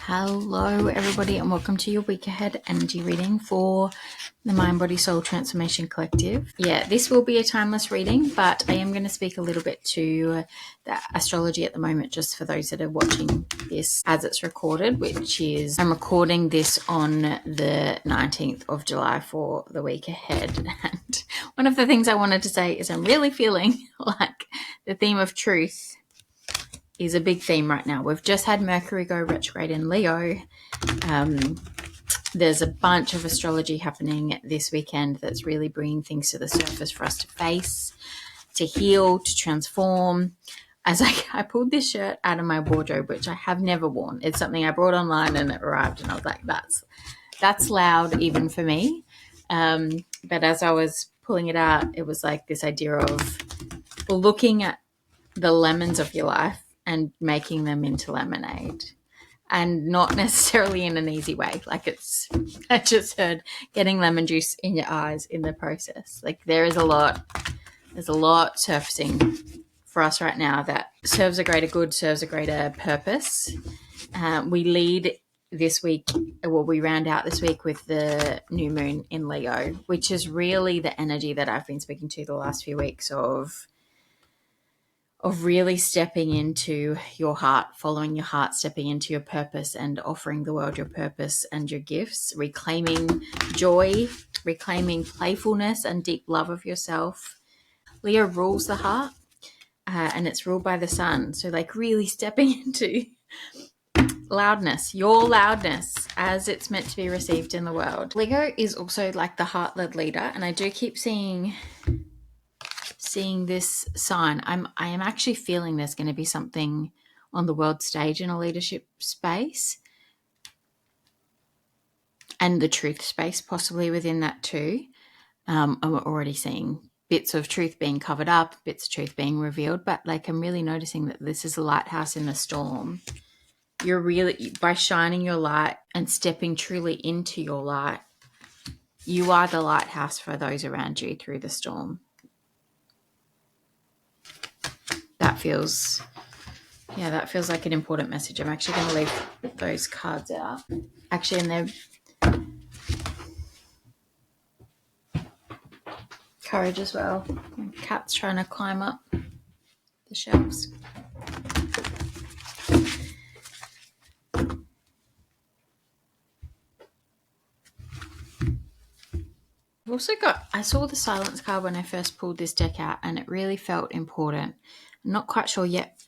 Hello everybody and welcome to your week ahead energy reading for the Mind Body Soul Transformation Collective. Yeah, this will be a timeless reading, but I am going to speak a little bit to the astrology at the moment, just for those that are watching this as it's recorded, which is I'm recording this on the 19th of July for the week ahead. And one of the things I wanted to say is I'm really feeling like the theme of truth is a big theme right now. We've just had Mercury go retrograde in Leo. There's a bunch of astrology happening this weekend that's really bringing things to the surface for us to face, to heal, to transform. As I pulled this shirt out of my wardrobe, which I have never worn. It's something I brought online and it arrived, and I was like, that's loud even for me. But as I was pulling it out, it was like this idea of looking at the lemons of your life and making them into lemonade, and not necessarily in an easy way. Like I just heard getting lemon juice in your eyes in the process. Like there's a lot surfacing for us right now that serves a greater good, serves a greater purpose. We lead this week, we round out this week with the new moon in Leo, which is really the energy that I've been speaking to the last few weeks of really stepping into your heart, following your heart, stepping into your purpose and offering the world your purpose and your gifts, reclaiming joy, reclaiming playfulness and deep love of yourself. Leo rules the heart and it's ruled by the sun. So like really stepping into loudness, your loudness as it's meant to be received in the world. Leo is also like the heart-led leader, and I do keep seeing this sign. I am actually feeling there's going to be something on the world stage in a leadership space, and the truth space possibly within that too. And we're already seeing bits of truth being covered up, bits of truth being revealed, but like I'm really noticing that this is a lighthouse in the storm. You're really, by shining your light and stepping truly into your light, you are the lighthouse for those around you through the storm. That feels like an important message. I'm actually going to leave those cards out. Actually, and they're courage as well. My cat's trying to climb up the shelves. I've also I saw the silence card when I first pulled this deck out, and it really felt important. I'm not quite sure yet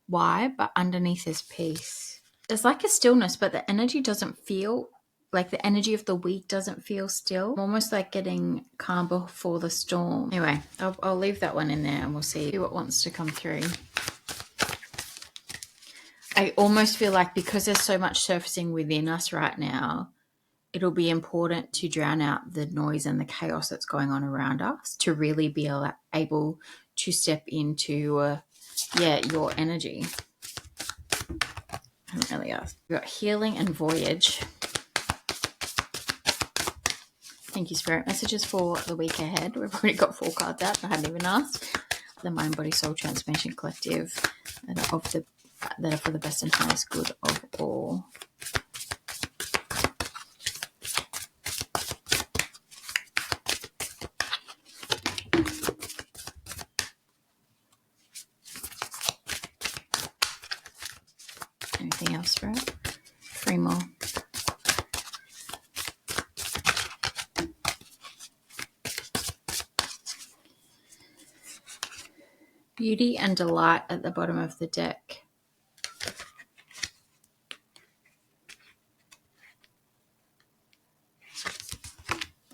why, but underneath is peace. There's like a stillness, but the energy doesn't feel like the energy of the week doesn't feel still. I'm almost like getting calm before the storm. Anyway, I'll leave that one in there and we'll see what wants to come through. I almost feel like because there's so much surfacing within us right now, it'll be important to drown out the noise and the chaos that's going on around us to really be able to step into your energy. I really asked. We've got healing and voyage. Thank you, Spirit Messages, for the week ahead. We've already got 4 cards out. I hadn't even asked. The Mind Body Soul Transformation Collective that are for the best and highest good of all. Anything else, Spirit? 3 more. Beauty and delight at the bottom of the deck.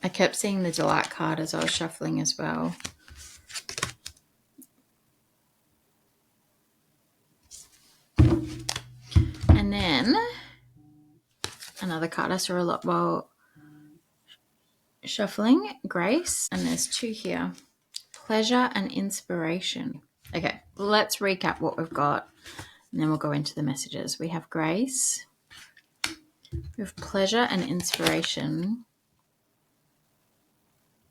I kept seeing the delight card as I was shuffling as well. And then another card I saw a lot while shuffling, grace, and there's 2 here. Pleasure and inspiration. Okay, let's recap what we've got, and then we'll go into the messages. We have grace, we have pleasure and inspiration.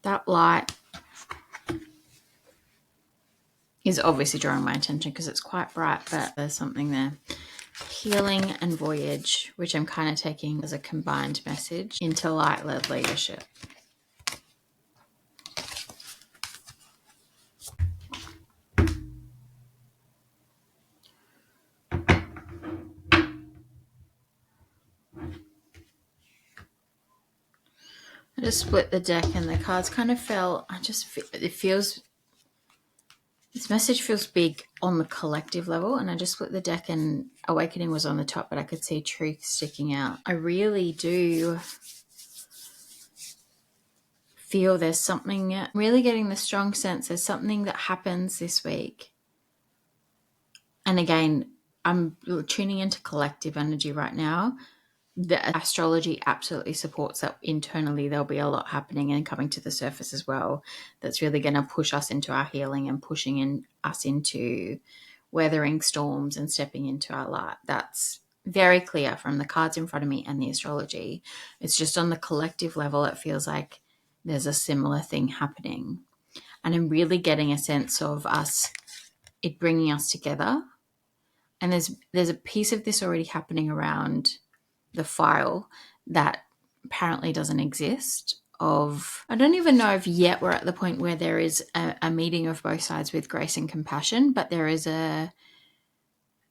That light is obviously drawing my attention because it's quite bright, but there's something there. healing and voyage, which I'm kind of taking as a combined message, into light-led leadership. I just split the deck and the cards kind of fell. This message feels big on the collective level, and I just split the deck and awakening was on the top, but I could see truth sticking out. I really do feel there's something, really getting the strong sense there's something that happens this week. And again, I'm tuning into collective energy right now. The astrology absolutely supports that internally there'll be a lot happening and coming to the surface as well that's really going to push us into our healing and pushing us into weathering storms and stepping into our light. That's very clear from the cards in front of me and the astrology. It's just on the collective level, it feels like there's a similar thing happening. And I'm really getting a sense of it bringing us together. And there's a piece of this already happening around the file that apparently doesn't exist. I don't even know if yet we're at the point where there is a meeting of both sides with grace and compassion, but there is an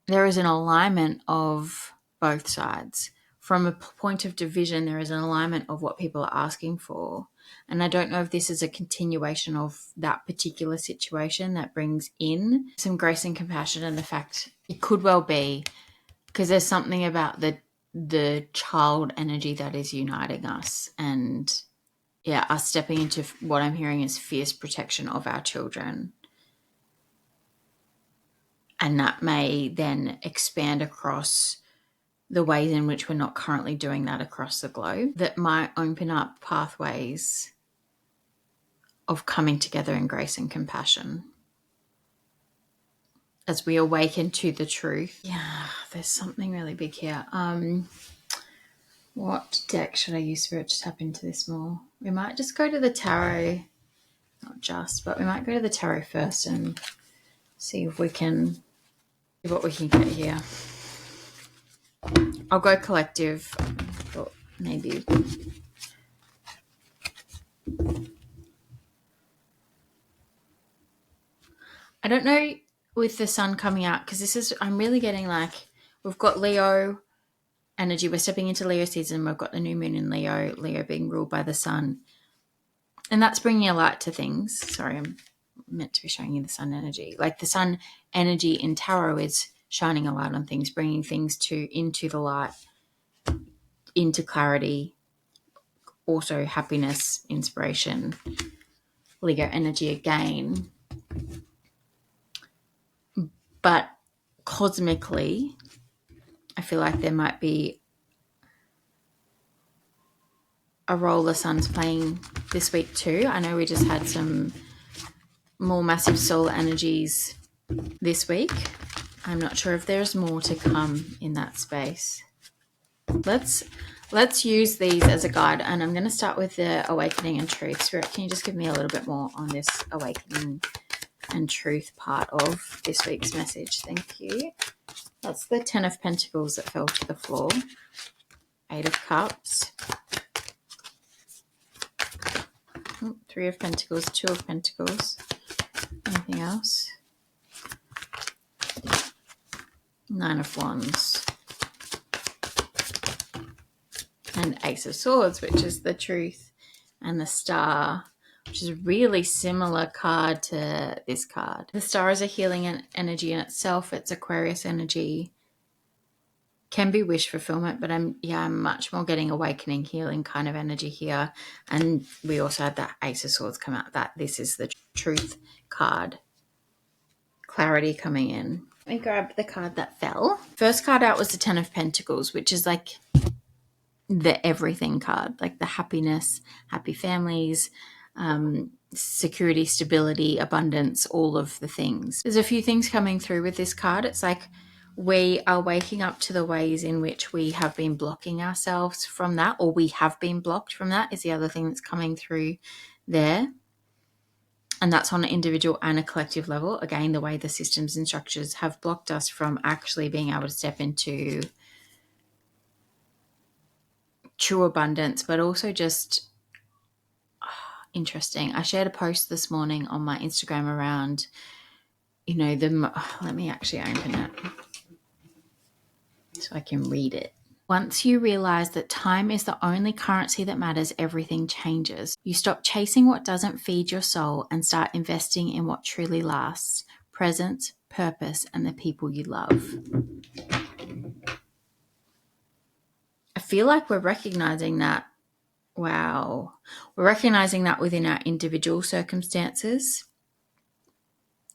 alignment of both sides. From a point of division, there is an alignment of what people are asking for. And I don't know if this is a continuation of that particular situation that brings in some grace and compassion, and the fact it could well be, because there's something about the child energy that is uniting us, and us stepping into what I'm hearing is fierce protection of our children. And that may then expand across the ways in which we're not currently doing that across the globe, that might open up pathways of coming together in grace and compassion as we awaken to the truth. Yeah, there's something really big here. What deck should I use for it to tap into this more? We might just go to the tarot, but we might go to the tarot first and see if we can see what we can get here. I'll go collective, but maybe. I don't know with the sun coming out, because I'm really getting like, we've got Leo energy. We're stepping into Leo season. We've got the new moon in Leo being ruled by the sun. And that's bringing a light to things. Sorry, I'm meant to be showing you the sun energy. Like the sun energy in tarot is shining a light on things, bringing things into the light, into clarity, also happiness, inspiration. Leo energy again. But cosmically, I feel like there might be a role the sun's playing this week too. I know we just had some more massive solar energies this week. I'm not sure if there's more to come in that space. Let's use these as a guide, and I'm going to start with the awakening and truth. Spirit, can you just give me a little bit more on this awakening and truth part of this week's message? Thank you. That's the 10 of Pentacles that fell to the floor. 8 of Cups. 3 of Pentacles, 2 of Pentacles. Anything else? 9 of Wands. And Ace of Swords, which is the truth. And the Star, which is a really similar card to this card. The Star is a healing energy in itself. It's Aquarius energy. Can be wish fulfillment, but I'm much more getting awakening, healing kind of energy here. And we also had that Ace of Swords come out, that this is the truth card. Clarity coming in. Let me grab the card that fell. First card out was the 10 of Pentacles, which is like the everything card, like the happiness, happy families, security, stability, abundance, all of the things. There's a few things coming through with this card. It's like we are waking up to the ways in which we have been blocking ourselves from that, or we have been blocked from that, is the other thing that's coming through there. And that's on an individual and a collective level. Again, the way the systems and structures have blocked us from actually being able to step into true abundance, but also just interesting. I shared a post this morning on my Instagram around, let me actually open it so I can read it. Once you realize that time is the only currency that matters, everything changes. You stop chasing what doesn't feed your soul and start investing in what truly lasts: presence, purpose, and the people you love. I feel like we're recognizing that. Wow. We're recognizing that within our individual circumstances,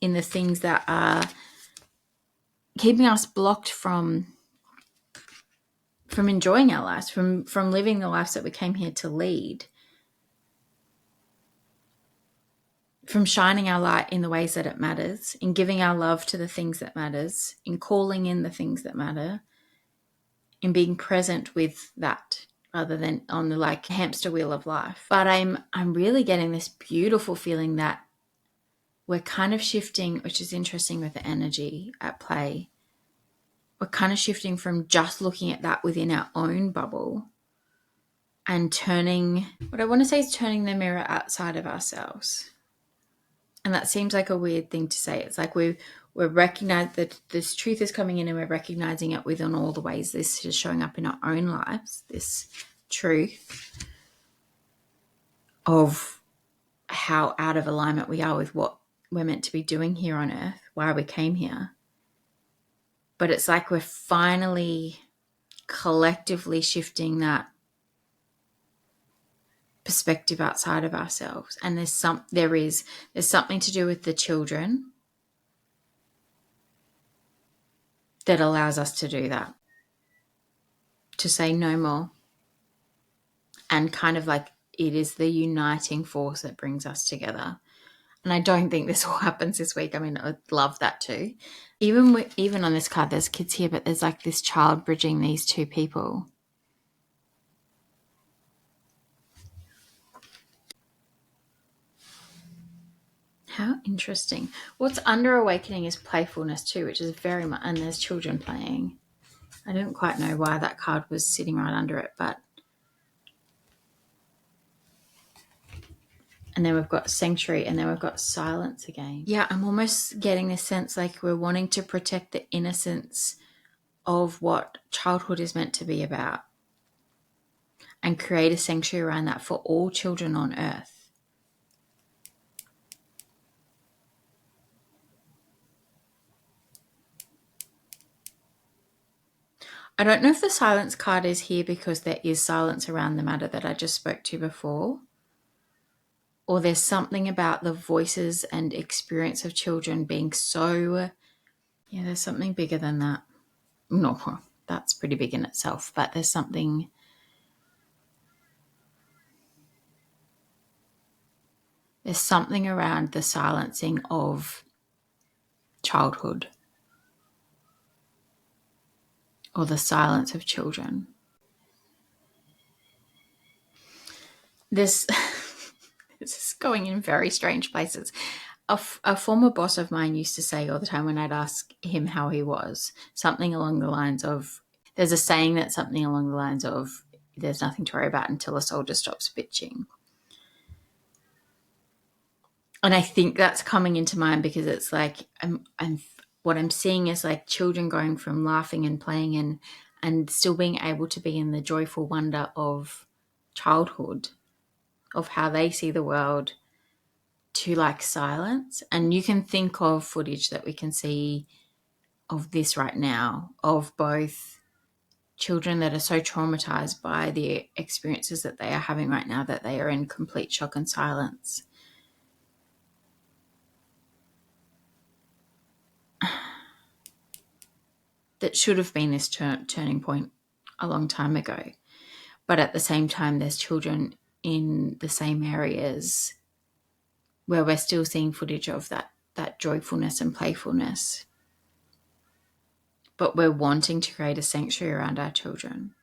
in the things that are keeping us blocked from enjoying our lives, from living the lives that we came here to lead, from shining our light in the ways that it matters, in giving our love to the things that matters, in calling in the things that matter, in being present with that rather than on the hamster wheel of life. But I'm really getting this beautiful feeling that we're kind of shifting, which is interesting with the energy at play. We're kind of shifting from just looking at that within our own bubble and turning the mirror outside of ourselves. And that seems like a weird thing to say. It's like we're recognizing that this truth is coming in, and we're recognizing it within all the ways this is showing up in our own lives, this truth of how out of alignment we are with what we're meant to be doing here on earth, why we came here. But it's like we're finally collectively shifting that perspective outside of ourselves. And there's something to do with the children that allows us to do that, to say no more. And kind of like it is the uniting force that brings us together. And I don't think this all happens this week. I mean, I'd love that too. Even on this card, there's kids here, but there's like this child bridging these two people. How interesting. What's under awakening is playfulness too, which is very much, and there's children playing. I didn't quite know why that card was sitting right under it, but. And then we've got sanctuary, and then we've got silence again. Yeah, I'm almost getting this sense like we're wanting to protect the innocence of what childhood is meant to be about and create a sanctuary around that for all children on earth. I don't know if the silence card is here because there is silence around the matter that I just spoke to before, or there's something about the voices and experience of children being so, there's something bigger than that. No, that's pretty big in itself, but there's something around the silencing of childhood, or the silence of children. This is going in very strange places. A former boss of mine used to say all the time when I'd ask him how he was, something along the lines of, there's a saying that's something along the lines of, there's nothing to worry about until a soldier stops bitching. And I think that's coming into mind because it's like what I'm seeing is like children going from laughing and playing and still being able to be in the joyful wonder of childhood, of how they see the world, to like silence. And you can think of footage that we can see of this right now, of both children that are so traumatized by the experiences that they are having right now that they are in complete shock and silence. That should have been this turning point a long time ago. But at the same time, there's children in the same areas where we're still seeing footage of that joyfulness and playfulness. But we're wanting to create a sanctuary around our children.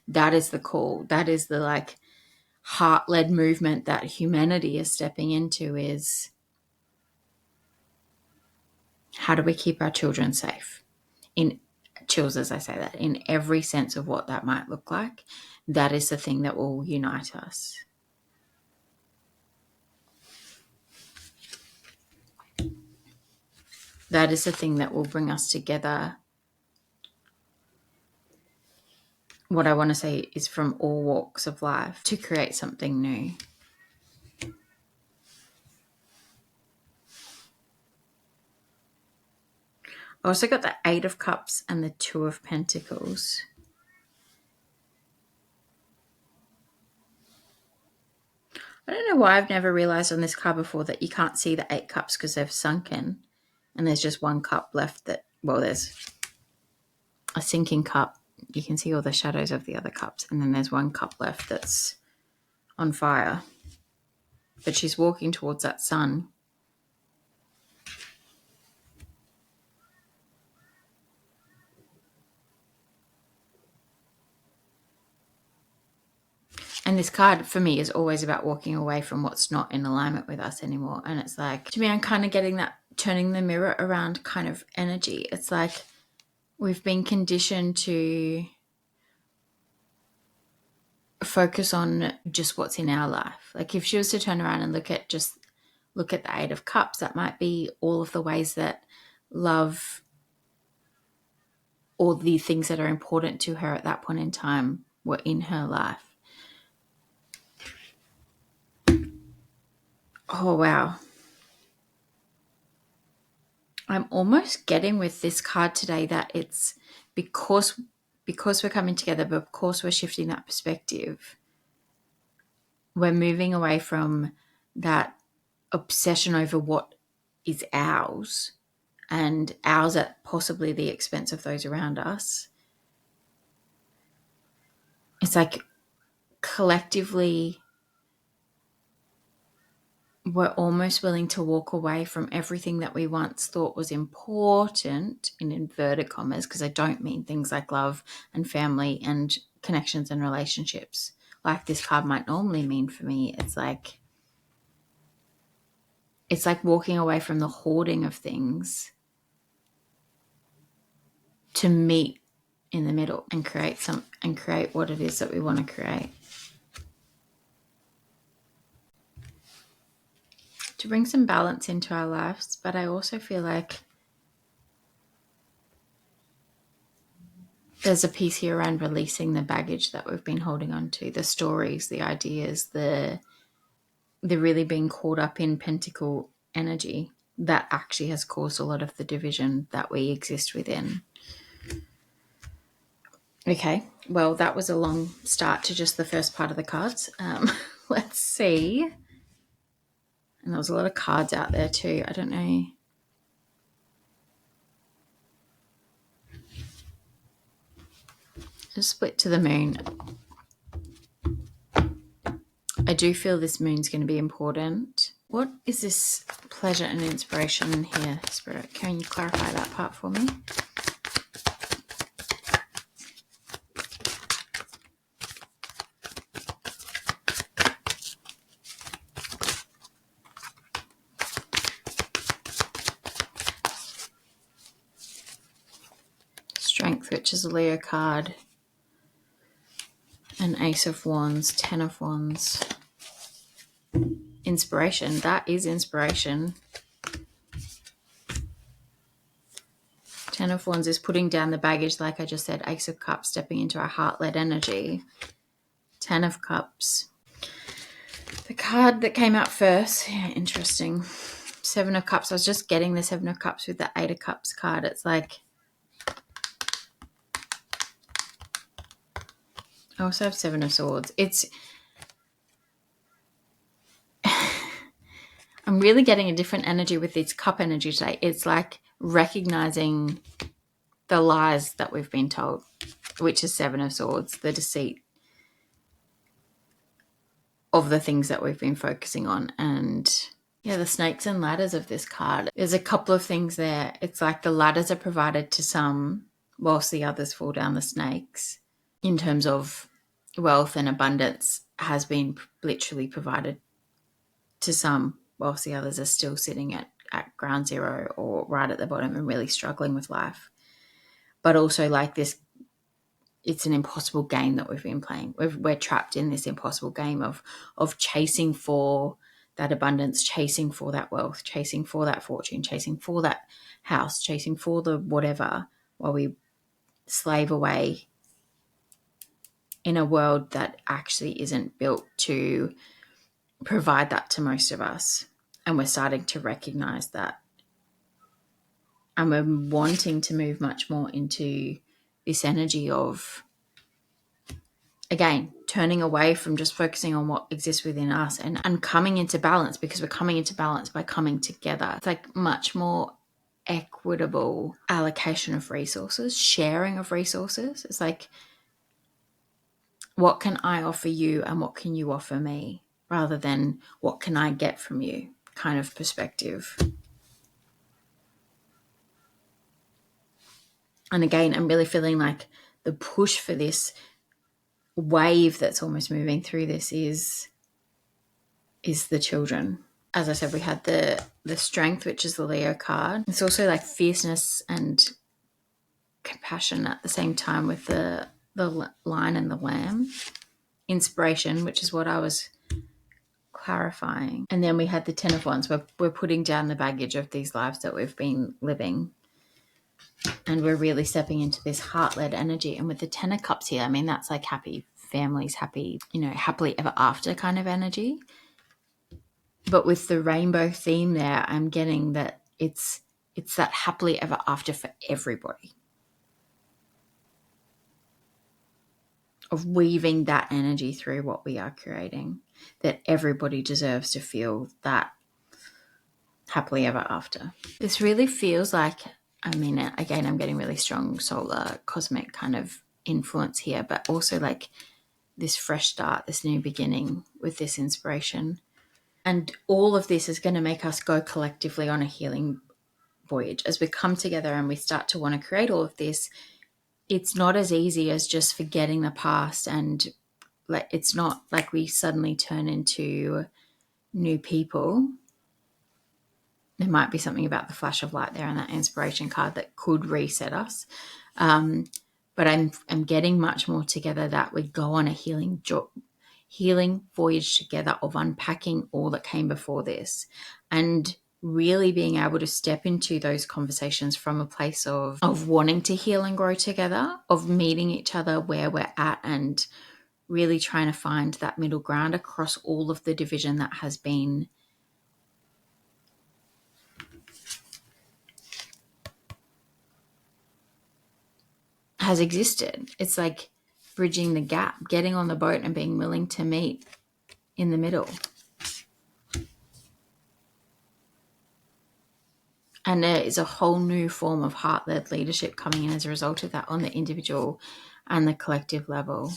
That is the call. That is the heart-led movement that humanity is stepping into, is How do we keep our children safe? In chills, as I say that, in every sense of what that might look like, that is the thing that will unite us. That is the thing that will bring us together. What I want to say is from all walks of life to create something new. I also got the 8 of Cups and the 2 of Pentacles. I don't know why I've never realized on this card before that you can't see the 8 cups because they've sunken and there's just 1 cup left that, well, there's a sinking cup. You can see all the shadows of the other cups, and then there's 1 cup left that's on fire. But she's walking towards that sun. And this card for me is always about walking away from what's not in alignment with us anymore. And it's like, to me, I'm kind of getting that turning the mirror around kind of energy. It's like we've been conditioned to focus on just what's in our life. Like if she was to turn around and look at the 8 of Cups, that might be all of the ways that love, all the things that are important to her at that point in time were in her life. Oh, wow. I'm almost getting with this card today that it's because we're coming together, but of course we're shifting that perspective. We're moving away from that obsession over what is ours and ours at possibly the expense of those around us. It's like collectively we're almost willing to walk away from everything that we once thought was important, in inverted commas, because I don't mean things like love and family and connections and relationships like this card might normally mean for me. It's like walking away from the hoarding of things to meet in the middle and create what it is that we want to create. To bring some balance into our lives, but I also feel like there's a piece here around releasing the baggage that we've been holding on to, the stories, the ideas, the really being caught up in pentacle energy that actually has caused a lot of the division that we exist within. Okay, well, that was a long start to just the first part of the cards. Let's see. And there was a lot of cards out there too. I don't know. Just split to the moon. I do feel this moon's going to be important. What is this pleasure and inspiration here, Spirit? Can you clarify that part for me? Strength, which is a Leo card. An Ace of Wands, 10 of Wands. Inspiration, that is inspiration. 10 of Wands is putting down the baggage, like I just said. Ace of Cups, stepping into our heart-led energy. 10 of Cups. The card that came out first, yeah, interesting. 7 of Cups. I was just getting the 7 of Cups with the 8 of Cups card. It's like, I also have 7 of Swords. I'm really getting a different energy with this cup energy today. It's like recognizing the lies that we've been told, which is 7 of Swords, the deceit of the things that we've been focusing on. And yeah, the snakes and ladders of this card. There's a couple of things there. It's like the ladders are provided to some whilst the others fall down the snakes. In terms of wealth and abundance has been literally provided to some whilst the others are still sitting at at ground zero or right at the bottom and really struggling with life. But also like this, it's an impossible game that we've been playing. We're trapped in this impossible game of chasing for that abundance, chasing for that wealth, chasing for that fortune, chasing for that house, chasing for the whatever, while we slave away in a world that actually isn't built to provide that to most of us. And we're starting to recognize that. And we're wanting to move much more into this energy of, again, turning away from just focusing on what exists within us and coming into balance, because we're coming into balance by coming together. It's like much more equitable allocation of resources, sharing of resources. It's like, what can I offer you and what can you offer me, rather than what can I get from you kind of perspective. And again, I'm really feeling like the push for this wave that's almost moving through this is the children. As I said, we had the strength, which is the Leo card. It's also like fierceness and compassion at the same time with the lion and the lamb. Inspiration, which is what I was clarifying. And then we had the Ten of Wands. We're putting down the baggage of these lives that we've been living. And we're really stepping into this heart-led energy. And with the Ten of Cups here, I mean, that's like happy families, happy, happily ever after kind of energy. But with the rainbow theme there, I'm getting that it's that happily ever after for everybody. Of weaving that energy through what we are creating. That everybody deserves to feel that happily ever after. This really feels like, I mean, again, I'm getting really strong solar cosmic kind of influence here, but also like this fresh start, this new beginning with this inspiration. And all of this is going to make us go collectively on a healing voyage. As we come together and we start to want to create all of this, it's not as easy as just forgetting the past, and like it's not like we suddenly turn into new people. There might be something about the flash of light there and that inspiration card that could reset us. But I'm getting much more together that we go on a healing voyage together of unpacking all that came before this, and really being able to step into those conversations from a place of wanting to heal and grow together, of meeting each other where we're at, and really trying to find that middle ground across all of the division that has existed. It's like bridging the gap, getting on the boat and being willing to meet in the middle. And there is a whole new form of heart-led leadership coming in as a result of that on the individual and the collective level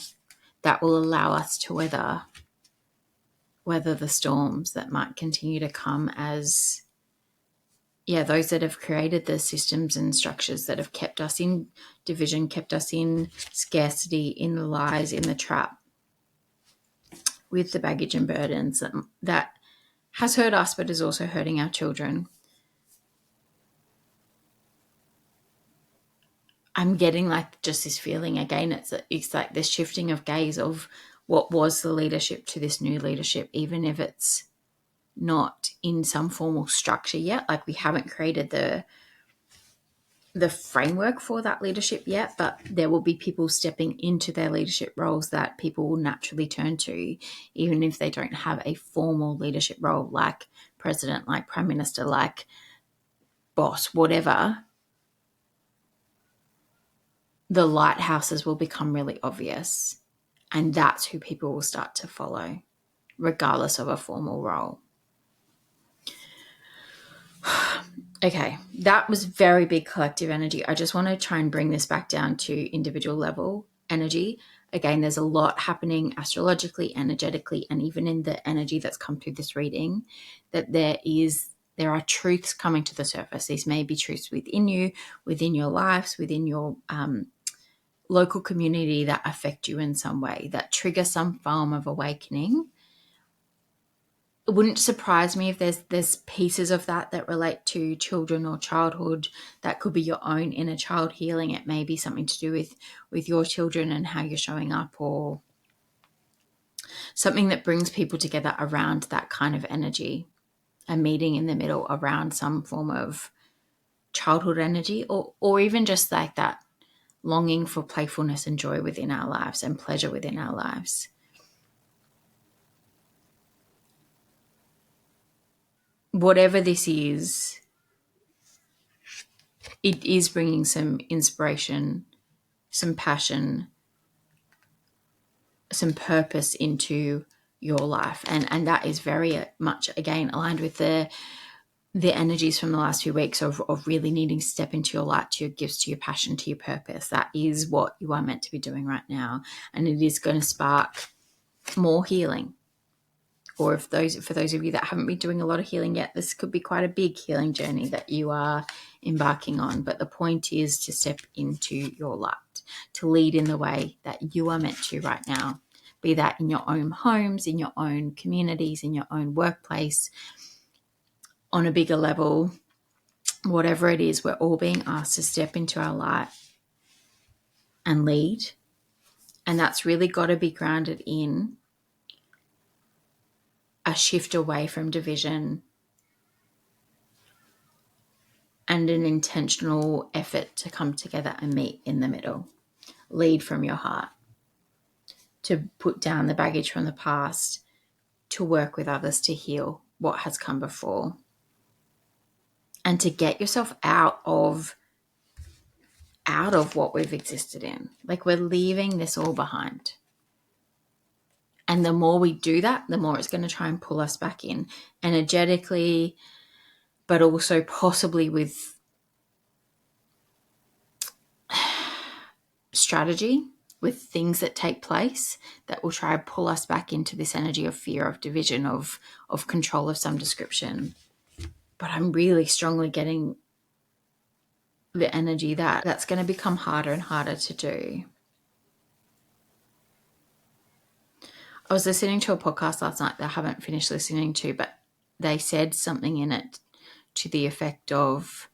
that will allow us to weather the storms that might continue to come as, those that have created the systems and structures that have kept us in division, kept us in scarcity, in the lies, in the trap, with the baggage and burdens that has hurt us but is also hurting our children. I'm getting like just this feeling again, it's like this shifting of gaze of what was the leadership to this new leadership, even if it's not in some formal structure yet. Like we haven't created the framework for that leadership yet, but there will be people stepping into their leadership roles that people will naturally turn to, even if they don't have a formal leadership role like president, like prime minister, like boss, whatever. The lighthouses will become really obvious, and that's who people will start to follow, regardless of a formal role. Okay, that was very big collective energy. I just want to try and bring this back down to individual level energy. Again, there's a lot happening astrologically, energetically, and even in the energy that's come through this reading, that there are truths coming to the surface. These may be truths within you, within your lives, within your local community that affect you in some way, that trigger some form of awakening. it wouldn't surprise me if there's pieces of that relate to children or childhood. That could be your own inner child healing. It may be something to do with your children and how you're showing up, or something that brings people together around that kind of energy, a meeting in the middle around some form of childhood energy, or even just like that longing for playfulness and joy within our lives and pleasure within our lives. Whatever this is, it is bringing some inspiration, some passion, some purpose into your life. And that is very much, again, aligned with the energies from the last few weeks of really needing to step into your light, to your gifts, to your passion, to your purpose. That is what you are meant to be doing right now. And it is going to spark more healing. Or for those of you that haven't been doing a lot of healing yet, this could be quite a big healing journey that you are embarking on. But the point is to step into your light, to lead in the way that you are meant to right now. Be that in your own homes, in your own communities, in your own workplace, on a bigger level, whatever it is, we're all being asked to step into our light and lead. And that's really got to be grounded in a shift away from division and an intentional effort to come together and meet in the middle. Lead from your heart, to put down the baggage from the past, to work with others to heal what has come before, and to get yourself out of what we've existed in. Like, we're leaving this all behind. And the more we do that, the more it's going to try and pull us back in energetically, but also possibly with strategy, with things that take place that will try to pull us back into this energy of fear, of division, of control of some description. But I'm really strongly getting the energy that's going to become harder and harder to do. I was listening to a podcast last night that I haven't finished listening to, but they said something in it to the effect of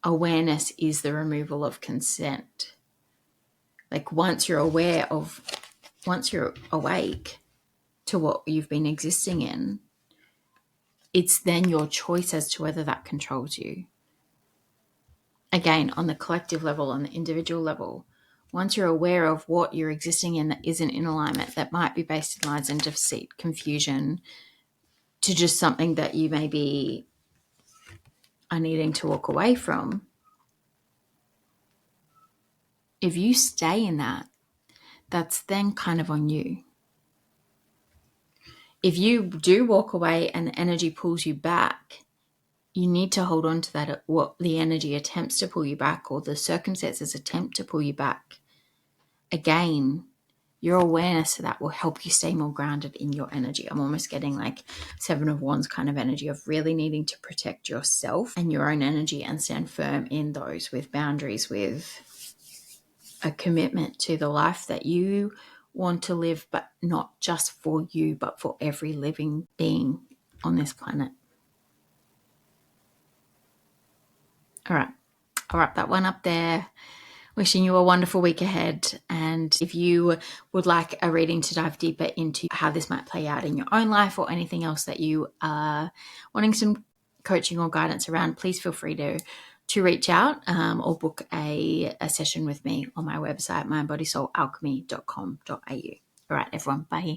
awareness is the removal of consent. Like, once you're awake to what you've been existing in, it's then your choice as to whether that controls you. Again, on the collective level, on the individual level, once you're aware of what you're existing in that isn't in alignment, that might be based in lies and deceit, confusion, to just something that you maybe are needing to walk away from, if you stay in that, that's then kind of on you. If you do walk away and the energy pulls you back, you need to hold on to that, what the energy attempts to pull you back, or the circumstances attempt to pull you back. Again, your awareness of that will help you stay more grounded in your energy. I'm almost getting like Seven of Wands kind of energy of really needing to protect yourself and your own energy and stand firm in those, with boundaries, with a commitment to the life that you want to live, but not just for you, but for every living being on this planet. All right, I'll wrap that one up there. Wishing you a wonderful week ahead. And if you would like a reading to dive deeper into how this might play out in your own life, or anything else that you are wanting some coaching or guidance around, please feel free to reach out or book a session with me on my website, mindbodysoulalchemy.com.au. All right, everyone, bye.